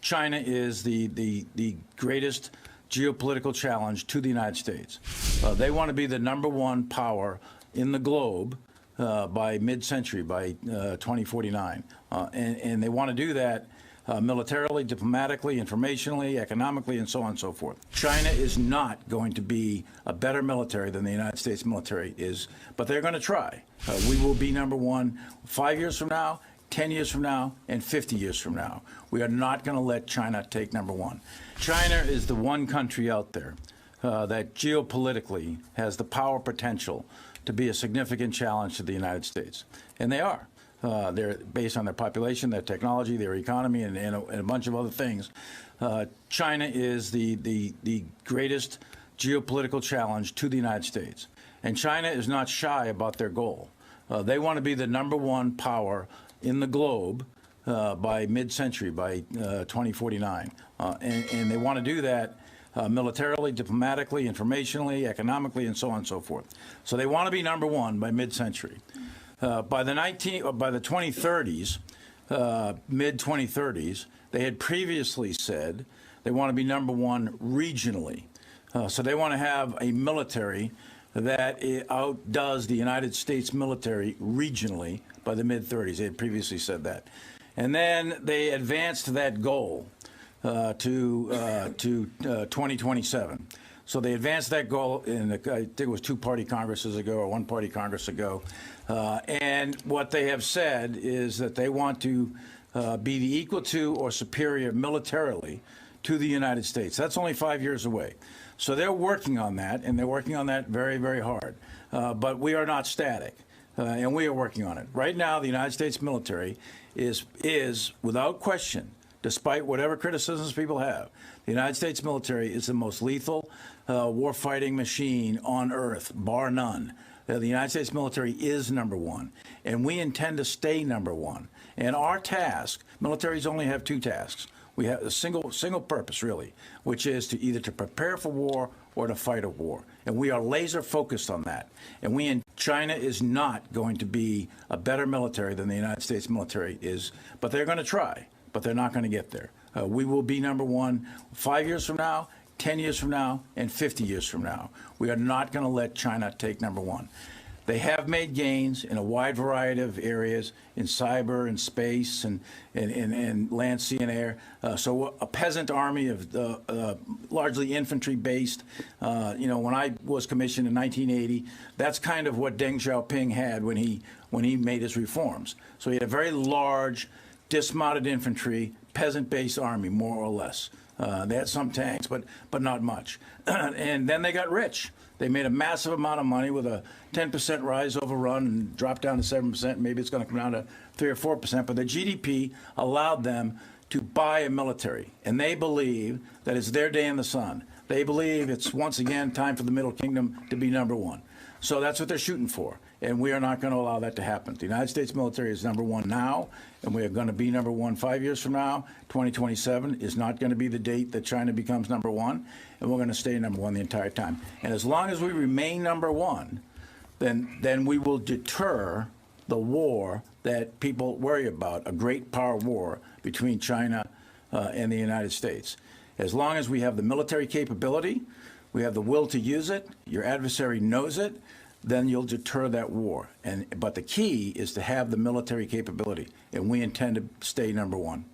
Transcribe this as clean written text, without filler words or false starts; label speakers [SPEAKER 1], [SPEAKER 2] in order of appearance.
[SPEAKER 1] China is the greatest geopolitical challenge to the United States. They want to be the #1 power in the globe by mid-century, by 2049. And they want to do that militarily, diplomatically, informationally, economically, and so on and so forth. China is not going to be a better military than the United States military is, but they're going to try. We will be #1 5 years from now, 10 years from now, and 50 years from now. We are not going to let China take #1. China is the one country out there that geopolitically has the power potential to be a significant challenge to the United States. And they are. They're based on their population, their technology, their economy, and a bunch of other things. China is the greatest geopolitical challenge to the United States. And China is not shy about their goal. They want to be the #1 power in the globe by mid-century, by 2049. And they want to do that militarily, diplomatically, informationally, economically, and so on and so forth. So they want to be #1 by mid-century. By the 2030s, mid-2030s, they had previously said they want to be #1 regionally. So they want to have a military that outdoes the United States military regionally by the mid-30s. They had previously said that. And then they advanced that goal to 2027. So they advanced that goal in, I think it was 2-party Congresses ago or 1-party Congress ago. And what they have said is that they want to be the equal to or superior militarily to the United States. That's only 5 years away. So they're working on that, and they're working on that very, very hard. But we are not static, and we are working on it. Right now, the United States military is without question, despite whatever criticisms people have, the United States military is the most lethal war-fighting machine on Earth, bar none. The United States military is #1, and we intend to stay #1. And our task, militaries only have 2 tasks. We have a single purpose, really, which is to either to prepare for war or to fight a war. And we are laser focused on that. And China is not going to be a better military than the United States military is, but they're going to try, but they're not going to get there. We will be #1 5 years from now, 10 years from now, and 50 years from now. We are not going to let China take #1. They have made gains in a wide variety of areas, in cyber and space and land, sea, and air. So a peasant army of largely infantry-based. When I was commissioned in 1980, that's kind of what Deng Xiaoping had when he made his reforms. So he had a very large, dismounted infantry, peasant-based army, more or less. They had some tanks, but not much. And then they got rich. They made a massive amount of money with a 10% rise overrun and dropped down to 7%. Maybe it's going to come down to 3 or 4%. But the GDP allowed them to buy a military. And they believe that it's their day in the sun. They believe it's, once again, time for the Middle Kingdom to be #1. So that's what they're shooting for. And we are not going to allow that to happen. The United States military is #1 now, and we are going to be #1 5 years from now. 2027 is not going to be the date that China becomes #1, and we're going to stay #1 the entire time. And as long as we remain #1, then we will deter the war that people worry about, a great power war between China and the United States. As long as we have the military capability, we have the will to use it, your adversary knows it, then you'll deter that war. But the key is to have the military capability, and we intend to stay #1.